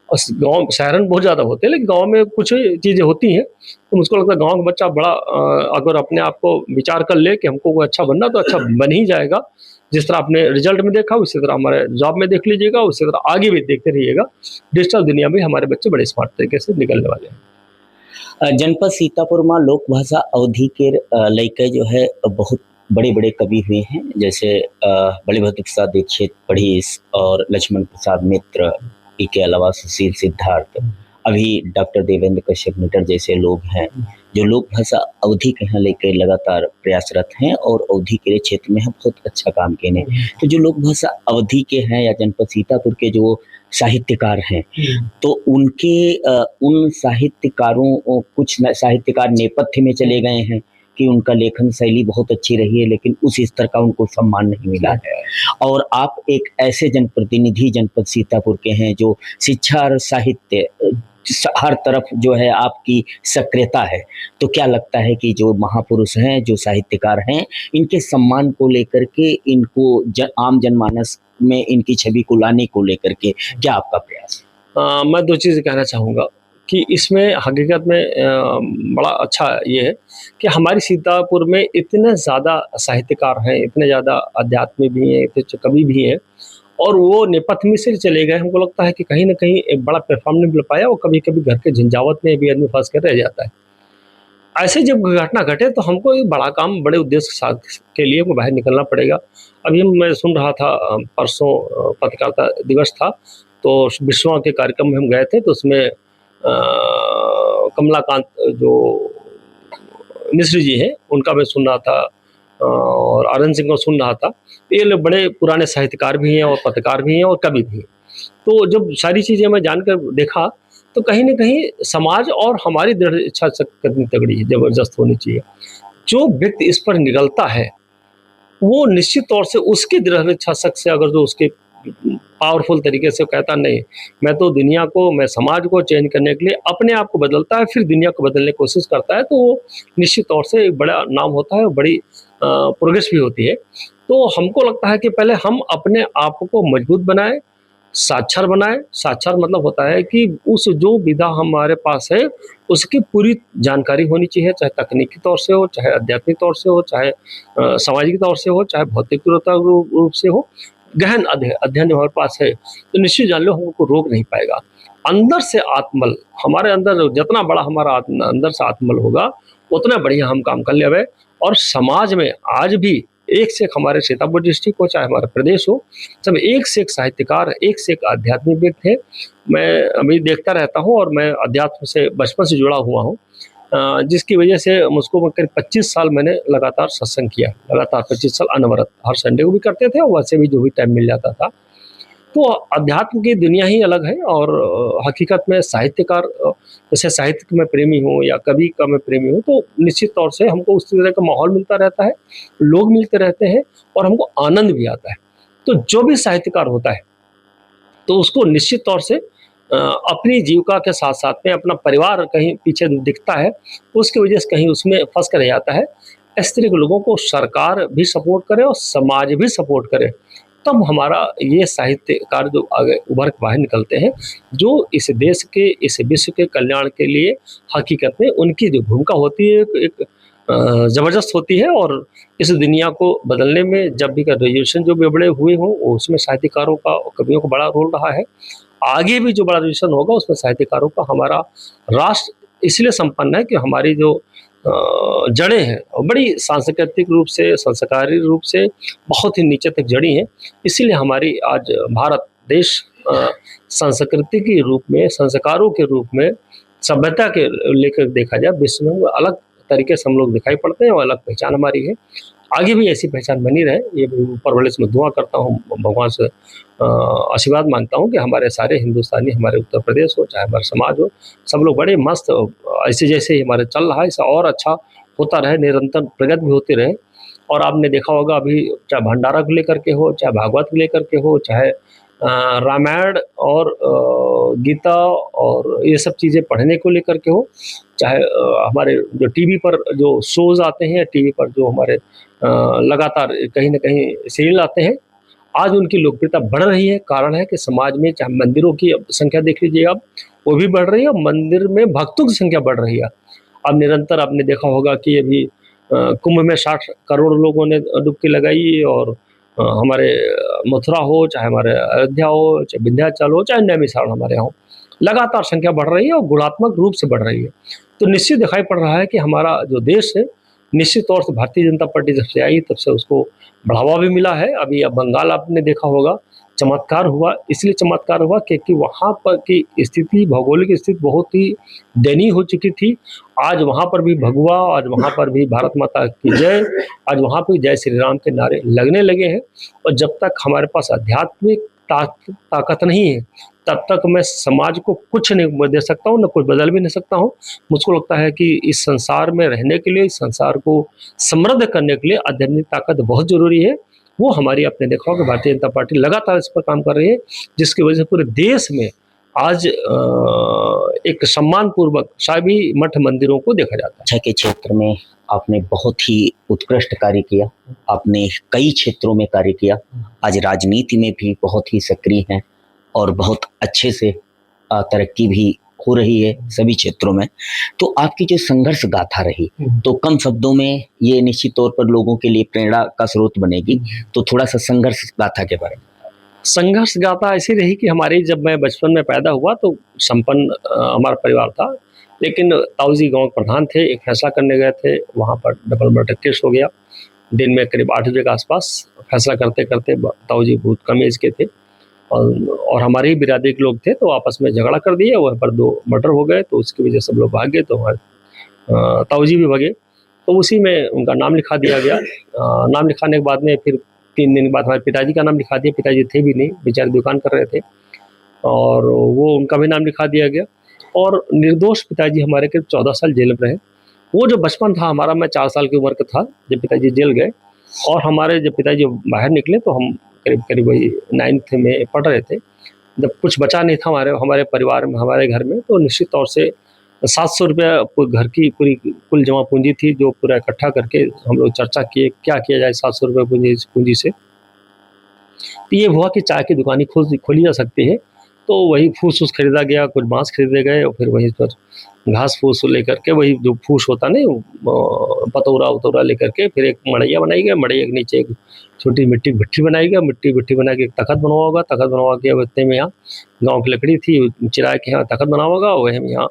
और गाँव, शहर में बहुत ज़्यादा होते हैं, लेकिन गाँव में कुछ चीज़ें होती हैं। तो मुझको लगता है गाँव का बच्चा बड़ा अगर अपने आप को विचार कर ले कि हमको कोई अच्छा बनना, तो अच्छा बन ही जाएगा। जिस तरह आपने रिजल्ट में देखा, उसी तरह हमारे जॉब में देख लीजिएगा, उसी तरह आगे भी देखते रहिएगा। डिजिटल दुनिया में हमारे बच्चे बड़े स्मार्ट तरीके से निकलने वाले हैं। जनपद सीतापुर में लोक भाषा अवधि के लइके जो है बहुत बड़े-बड़े कवि हुए हैं, जैसे बलिभद्र प्रसाद दीक्षित, पढ़ीस और लक्ष्मण प्रसाद मित्र, इनके अलावा सुशील सिद्धार्थ, अभी डॉक्टर देवेंद्र कश्यप निटर जैसे लोग हैं, जो लोक भाषा अवधि के यहाँ लेकर लगातार प्रयासरत हैं और अवधि के क्षेत्र में हम बहुत अच्छा काम किए हैं। तो जो लोक भाषा अवधि के हैं या जनपद सीतापुर के जो साहित्यकार हैं, तो उनके उन साहित्यकारों, कुछ साहित्यकार नेपथ्य में चले गए हैं, कि उनका लेखन शैली बहुत अच्छी रही है, लेकिन उस स्तर का उनको सम्मान नहीं मिला है। और आप एक ऐसे जनप्रतिनिधि जनपद सीतापुर के हैं जो शिक्षा और साहित्य हर तरफ जो है आपकी सक्रियता है। तो क्या लगता है कि जो महापुरुष हैं, जो साहित्यकार हैं, इनके सम्मान को लेकर के, इनको आम जनमानस में इनकी छवि को लाने को लेकर के क्या आपका प्रयास है? मैं 2 चीज़ें कहना चाहूँगा कि इसमें हकीकत में बड़ा अच्छा ये है कि हमारी सीतापुर में इतने ज़्यादा साहित्यकार हैं, इतने ज़्यादा आध्यात्मी भी हैं, इतने कवि भी हैं और वो नेपथ्य में से चले गए। हमको लगता है कि कहीं न कहीं एक बड़ा प्लेटफ़ॉर्म नहीं मिल पाया और कभी-कभी घर के झंझावत में भी आदमी फँस कर रह जाता है। ऐसे जब घटना घटे तो हमको एक बड़ा काम, बड़े उद्देश्य के साथ के लिए वो बाहर निकलना पड़ेगा। अभी मैं सुन रहा था परसों पत्रकारिता दिवस था, तो विश्वा के कार्यक्रम में हम गए थे, तो उसमें कमलाकांत जो मिश्र जी हैं, उनका मैं सुन रहा था और आनंद सिंह को सुन रहा था। ये लोग बड़े पुराने साहित्यकार भी हैं और पत्रकार भी हैं और कवि भी हैं। तो जब सारी चीज़ें मैं जानकर देखा, तो कहीं न कहीं समाज और हमारी दृढ़ इच्छा शक्ति कितनी तगड़ी है, ज़बरदस्त होनी चाहिए। जो व्यक्ति इस पर निगलता है, वो निश्चित तौर से उसकी दृढ़ इच्छा शक्ति से अगर जो उसके पावरफुल तरीके से कहता नहीं, मैं तो दुनिया को, मैं समाज को चेंज करने के लिए अपने आप को बदलता है, फिर दुनिया को बदलने की कोशिश करता है, तो वो निश्चित तौर से एक बड़ा नाम होता है और बड़ी प्रोग्रेस भी होती है। तो हमको लगता है कि पहले हम अपने आप को मजबूत बनाएँ, साक्षर बनाएँ। साक्षर मतलब होता है कि उस जो विधा हमारे पास है, उसकी पूरी जानकारी होनी चाहिए, चाहे तकनीकी तौर से हो, चाहे आध्यात्मिक तौर से हो, चाहे सामाजिक तौर से हो, चाहे भौतिक रूप से हो। गहन अध्ययन जो हमारे पास है, तो निश्चित जान लो हमको रोक नहीं पाएगा। अंदर से आत्मबल, हमारे अंदर जितना बड़ा हमारा अंदर से आत्मबल होगा, उतना बढ़िया हम काम कर लेंगे और समाज में आज भी एक से एक हमारे सीतापुर डिस्ट्रिक्ट हो, चाहे हमारा प्रदेश हो, सब एक से एक साहित्यकार, एक से एक आध्यात्मिक व्यक्ति है। मैं अभी देखता रहता हूँ और मैं अध्यात्म से बचपन से जुड़ा हुआ हूँ, जिसकी वजह से मुझको करीब 25 साल मैंने लगातार सत्संग किया, लगातार 25 साल अनवरत, हर संडे को भी करते थे और वैसे भी जो भी टाइम मिल जाता था। तो अध्यात्म की दुनिया ही अलग है और हकीकत में साहित्यकार, जैसे साहित्य में प्रेमी हूँ या कवि का मैं प्रेमी हूँ, तो निश्चित तौर से हमको उस तरह का माहौल मिलता रहता है, लोग मिलते रहते हैं और हमको आनंद भी आता है। तो जो भी साहित्यकार होता है, तो उसको निश्चित तौर से अपनी जीविका के साथ-साथ में अपना परिवार कहीं पीछे दिखता है, उसकी वजह से कहीं उसमें फँस कर रह जाता है। इस तरह के लोगों को सरकार भी सपोर्ट करे और समाज भी सपोर्ट करे, तब हमारा ये साहित्यकार जो आगे उभर के बाहर निकलते हैं, जो इस देश के, इस विश्व के कल्याण के लिए हकीकत में उनकी जो भूमिका होती है एक ज़बरदस्त होती है और इस दुनिया को बदलने में जब भी रेवोल्यूशन जो भी बड़े हुए हों, उसमें साहित्यकारों का, कवियों का बड़ा रोल रहा है। आगे भी जो बड़ा रेवोल्यूशन होगा उसमें साहित्यकारों का, हमारा राष्ट्र इसलिए संपन्न है कि हमारी जो जड़ें हैं और बड़ी सांस्कृतिक रूप से, संस्कारी रूप से बहुत ही नीचे तक जड़ी हैं। इसीलिए हमारी आज भारत देश संस्कृति के रूप में, संस्कारों के रूप में, सभ्यता के लेकर देखा जाए विश्व में अलग तरीके से हम लोग दिखाई पड़ते हैं और अलग पहचान हमारी है। आगे भी ऐसी पहचान बनी रहे, ये ऊपर वाले से मैं दुआ करता हूँ, भगवान से आशीर्वाद मांगता हूँ कि हमारे सारे हिंदुस्तानी, हमारे उत्तर प्रदेश हो, चाहे हमारा समाज हो, सब लोग बड़े मस्त ऐसे जैसे हमारे चल रहा है ऐसा और अच्छा होता रहे, निरंतर प्रगति भी होती रहे। और आपने देखा होगा अभी चाहे भंडारा को लेकर के हो, चाहे भागवत को लेकर के हो, चाहे रामायण और गीता और ये सब चीज़ें पढ़ने को लेकर के हो, चाहे हमारे जो टीवी पर जो शोज़ आते हैं, टीवी पर जो हमारे लगातार कहीं न कहीं सीरियल आते हैं, आज उनकी लोकप्रियता बढ़ रही है। कारण है कि समाज में चाहे मंदिरों की संख्या देख लीजिए आप, वो भी बढ़ रही है और मंदिर में भक्तों की संख्या बढ़ रही है। अब निरंतर आपने देखा होगा कि अभी कुंभ में 60 करोड़ लोगों ने डुबकी लगाई और हमारे मथुरा हो, चाहे हमारे अयोध्या हो, चाहे विंध्याचल हो, चाहे नैमिषारण्य हमारे यहाँ हो, लगातार संख्या बढ़ रही है और गुणात्मक रूप से बढ़ रही है। तो निश्चित दिखाई पड़ रहा है कि हमारा जो देश है, निश्चित तौर से भारतीय जनता पार्टी जब से आई तब से उसको बढ़ावा भी मिला है। अभी अब बंगाल आपने देखा होगा, चमत्कार हुआ, इसलिए चमत्कार हुआ क्योंकि वहाँ पर की स्थिति, भौगोलिक स्थिति बहुत ही दयनीय हो चुकी थी। आज वहाँ पर भी भगवा, आज वहाँ पर भी भारत माता की जय, आज वहाँ पर जय श्री राम के नारे लगने लगे हैं। और जब तक हमारे पास आध्यात्मिक ताकत नहीं है, तब तक मैं समाज को कुछ नहीं दे सकता हूँ, ना कुछ बदल भी नहीं सकता हूँ। मुझको लगता है कि इस संसार में रहने के लिए, इस संसार को समृद्ध करने के लिए आध्यात्मिक ताकत बहुत ज़रूरी है। वो हमारी, आपने देखा होगा भारतीय जनता पार्टी लगातार इस पर काम कर रही है, जिसकी वजह से पूरे देश में आज एक सम्मानपूर्वक सभी मठ मंदिरों को देखा जाता है। शिक्षा के क्षेत्र में आपने बहुत ही उत्कृष्ट कार्य किया, आपने कई क्षेत्रों में कार्य किया, आज राजनीति में भी बहुत ही सक्रिय हैं और बहुत अच्छे से तरक्की भी हो रही है सभी क्षेत्रों में। तो आपकी जो संघर्ष गाथा रही, तो कम शब्दों में ये निश्चित तौर पर लोगों के लिए प्रेरणा का स्रोत बनेगी, तो थोड़ा सा संघर्ष गाथा के बारे में। संघर्ष गाथा ऐसी रही कि हमारी, जब मैं बचपन में पैदा हुआ तो संपन्न हमारा परिवार था, लेकिन ताऊजी गांव के प्रधान थे, एक फैसला करने गए थे, वहाँ पर डबल मर्डर केस हो गया। दिन में करीब 8 बजे के आसपास फैसला करते करते ताऊजी बहुत कम एज के थे और हमारे ही बिरादरी के लोग थे, तो आपस में झगड़ा कर दिया, वहाँ पर 2 मर्डर हो गए, तो उसकी वजह से सब लोग भाग गए, तो हमारे ताऊजी भी भागे, तो उसी में उनका नाम लिखा दिया गया। नाम लिखाने के बाद में फिर 3 दिन बाद हमारे पिताजी का नाम लिखा दिया, पिताजी थे भी नहीं, बेचारे दुकान कर रहे थे, और वो उनका भी नाम लिखा दिया गया और निर्दोष पिताजी हमारे करीब 14 साल जेल में रहे। वो जो बचपन था हमारा, मैं 4 साल की उम्र का था जब पिताजी जेल गए, और हमारे जब पिताजी बाहर निकले तो हम करीब वही 9th में पढ़ रहे थे। जब कुछ बचा नहीं था हमारे परिवार में, हमारे घर में, तो निश्चित तौर से 700 रुपया घर की पूरी कुल जमा पूंजी थी, जो पूरा इकट्ठा करके हम लोग चर्चा किए क्या किया जाए 700 रुपये पूंजी से। तो ये हुआ कि चाय की दुकान खोली जा सकती है, तो वही फूस खरीदा गया, कुछ बांस खरीदे गए, और फिर वहीं पर घास फूस लेकर के, वही जो फूस होता नहीं, पतौरा लेकर के फिर एक मड़ैया बनाई गया, मड़ैया के नीचे एक छोटी मिट्टी की भट्ठी बनाई गया, मिट्टी की भट्ठी बना के एक तखत बनवा होगा, तखत बनवा के इतने में यहाँ गाँव की लकड़ी थी, चिराए के यहाँ तखत बना होगा, वही हम यहाँ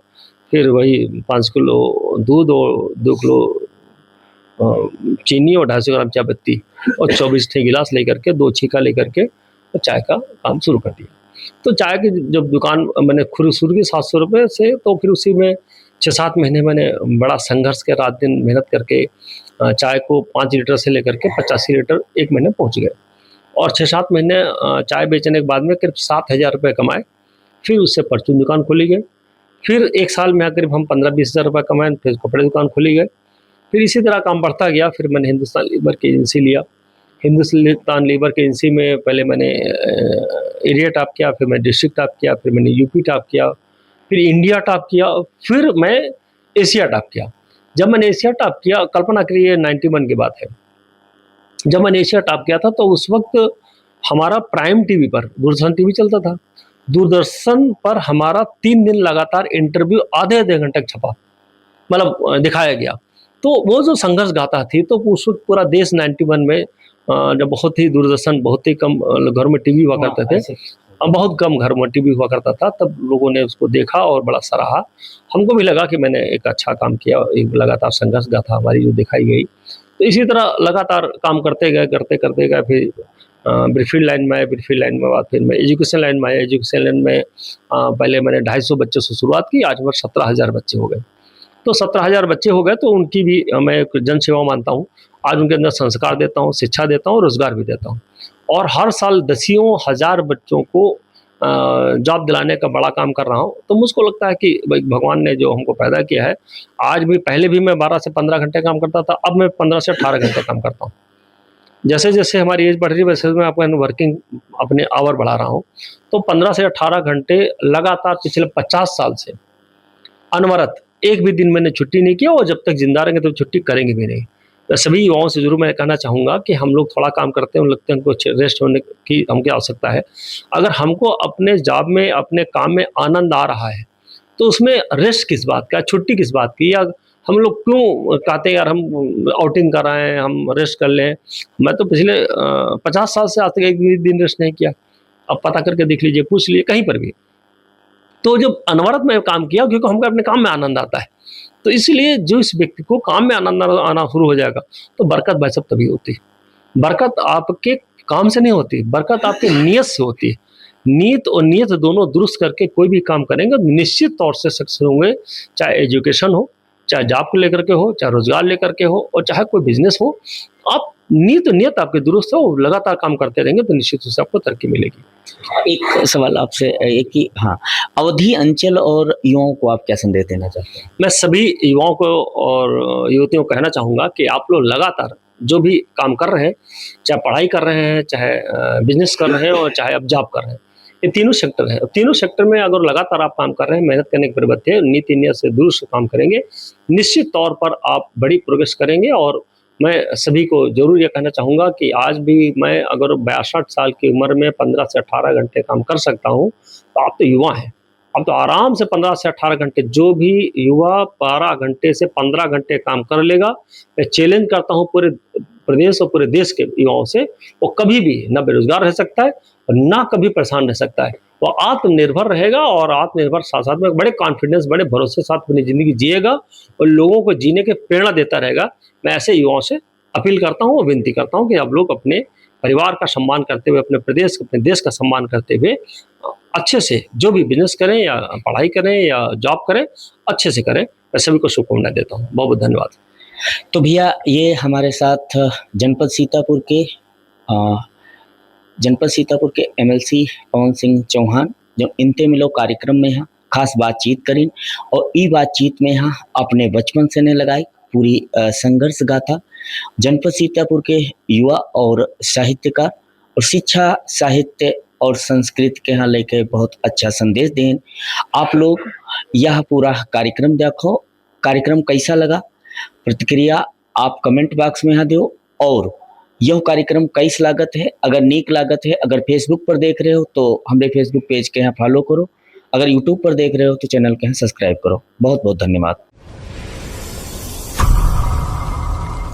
फिर वही 5 किलो दूध और 2 किलो चीनी और 250 ग्राम चाय पत्ती और 24 गिलास लेकर के 2 छीका लेकर के चाय का काम शुरू कर दिया। तो चाय की जब दुकान मैंने शुरू की 700 रुपये से, तो फिर उसी में 6-7 महीने मैंने बड़ा संघर्ष के रात दिन मेहनत करके चाय को 5 लीटर से लेकर के 85 लीटर एक महीने पहुंच गए, और 6-7 महीने चाय बेचने के बाद में करीब 7,000 रुपये कमाए। फिर उससे परचून दुकान खोली गई, फिर 1 साल में करीब हम 15-20 हज़ार रुपये कमाए, फिर कपड़े दुकान खोली गई। फिर इसी तरह काम बढ़ता गया। फिर मैंने हिंदुस्तान लीवर की एजेंसी लिया, हिंदुस्तान लीवर की एजेंसी में पहले मैंने एरिया टॉप किया, फिर मैं डिस्ट्रिक्ट टॉप किया, फिर मैंने यूपी टॉप किया, फिर इंडिया टॉप किया, फिर मैं एशिया टॉप किया। जब मैंने एशिया टॉप किया, कल्पना करिए 91 की बात है, जब मैंने एशिया टॉप किया था तो उस वक्त हमारा प्राइम टीवी पर दूरदर्शन टीवी चलता था, दूरदर्शन पर हमारा 3 दिन लगातार इंटरव्यू आधे घंटे तक छपा, मतलब दिखाया गया। तो वो जो संघर्ष गाथा थी, तो उस वक्त पूरा देश 91 में जब बहुत ही दूरदर्शन बहुत ही कम घर में टीवी हुआ करते थे, बहुत कम घर में टीवी हुआ करता था, तब लोगों ने उसको देखा और बड़ा सराहा। हमको भी लगा कि मैंने एक अच्छा काम किया, एक लगातार संघर्ष गाथा हमारी जो दिखाई गई। तो इसी तरह लगातार काम करते गए, फिर ब्रीफील्ड लाइन में आए, ब्रीफील्ड लाइन में बाद फिर मैं एजुकेशन लाइन में आया। एजुकेशन लाइन में पहले मैंने 250 बच्चों से शुरुआत की, आज हमारे 17,000 बच्चे हो गए। तो 17,000 बच्चे हो गए, तो उनकी भी मैं एक जन सेवा मानता हूँ। आज उनके अंदर संस्कार देता हूँ, शिक्षा देता हूँ, रोजगार भी देता हूँ, और हर साल दसियों हज़ार बच्चों को जॉब दिलाने का बड़ा काम कर रहा हूँ। तो मुझको लगता है कि भाई भगवान ने जो हमको पैदा किया है, आज भी, पहले भी मैं 12 से 15 घंटे काम करता था, अब मैं 15 से 18 घंटे काम करता हूँ। जैसे जैसे हमारी एज बढ़ रही है, वैसे मैं आपको वर्किंग अपने आवर बढ़ा रहा हूँ। तो 15 से 18 घंटे लगातार पिछले 50 साल से अनवरत, एक भी दिन मैंने छुट्टी नहीं किया, और जब तक जिंदा रहेंगे तो छुट्टी करेंगे भी नहीं। तो सभी युवाओं से जरूर मैं कहना चाहूँगा कि हम लोग थोड़ा काम करते हैं, लगते हैं हमको रेस्ट होने की हमको आवश्यकता है। अगर हमको अपने जॉब में, अपने काम में आनंद आ रहा है, तो उसमें रेस्ट किस बात का, छुट्टी किस बात की, या हम लोग क्यों कहते हैं यार हम आउटिंग कर रहे हैं, हम रेस्ट कर लें। मैं तो पिछले 50 साल से आज तक एक भी दिन रेस्ट नहीं किया। अब पता करके देख लीजिए, पूछ लीजिए कहीं पर भी। तो जब अनवरत में काम किया, क्योंकि हमको अपने काम में आनंद आता है, तो इसलिए जो इस व्यक्ति को काम में आनंद आना शुरू हो जाएगा, तो बरकत भाई साहब तभी होती है। बरकत आपके काम से नहीं होती, बरकत आपकी नीयत से होती है। नीयत और नियत दोनों दुरुस्त करके कोई भी काम करेंगे, निश्चित तौर से सक्सेस होंगे। चाहे एजुकेशन हो, चाहे जॉब को लेकर के हो, चाहे रोजगार लेकर के हो, और चाहे कोई बिजनेस हो। आप नीयत आपकी दुरुस्त हो, लगातार काम करते रहेंगे तो निश्चित रूप से आपको तरक्की मिलेगी। एक सवाल आपसे एक ही हाँ, अवधी अंचल और युवाओं को आप क्या संदेश देना चाहते हैं? मैं सभी युवाओं को और युवतियों को कहना चाहूँगा कि आप लोग लगातार जो भी काम कर रहे हैं, चाहे पढ़ाई कर रहे हैं, चाहे बिज़नेस कर रहे हैं और चाहे आप जॉब कर रहे हैं। ये तीनों सेक्टर हैं। तीनों सेक्टर में अगर लगातार आप काम कर रहे हैं, मेहनत करने के परिबद्ध है, नीति नियत से दुरुस्त काम करेंगे, निश्चित तौर पर आप बड़ी प्रोग्रेस करेंगे और मैं सभी को ज़रूर ये कहना चाहूँगा कि आज भी मैं अगर 62 साल की उम्र में 15 से 18 घंटे काम कर सकता हूँ, तो आप तो युवा हैं। अब तो आराम से 15 से 18 घंटे जो भी युवा 12 घंटे से 15 घंटे काम कर लेगा, मैं चैलेंज करता हूँ पूरे प्रदेश और पूरे देश के युवाओं से, वो कभी भी ना बेरोज़गार रह सकता है और ना कभी परेशान रह सकता है। वो आत्मनिर्भर रहेगा और आत्मनिर्भर साथ-साथ में बड़े कॉन्फिडेंस, बड़े भरोसे के साथ अपनी ज़िंदगी जिएगा और लोगों को जीने की प्रेरणा देता रहेगा। मैं ऐसे युवाओं से अपील करता हूँ और विनती करता हूँ कि आप लोग अपने परिवार का सम्मान करते हुए, अपने प्रदेश, अपने देश का सम्मान करते हुए अच्छे से जो भी बिज़नेस करें या पढ़ाई करें या जॉब करें, अच्छे से करें। मैं सभी को शुभकामनाएँ देता हूँ। बहुत-बहुत धन्यवाद। तो भैया ये हमारे साथ जनपद सीतापुर के अ, जनपद सीतापुर के एमएलसी पवन सिंह चौहान जो इनते मिलो कार्यक्रम में यहाँ खास बातचीत करी और ई बातचीत में यहाँ अपने बचपन से ने लगाई पूरी संघर्ष गाथा जनपद सीतापुर के युवा और साहित्यकार और शिक्षा साहित्य और संस्कृत के यहाँ लेके बहुत अच्छा संदेश दें। आप लोग यह पूरा कार्यक्रम देखो, कार्यक्रम कैसा लगा प्रतिक्रिया आप कमेंट बॉक्स में यहाँ दो और यह कार्यक्रम कैस लागत है, अगर नीक लागत है, अगर फेसबुक पर देख रहे हो तो हमारे फेसबुक पेज के यहाँ फॉलो करो, अगर यूट्यूब पर देख रहे हो तो चैनल के यहाँ सब्सक्राइब करो। बहुत बहुत धन्यवाद।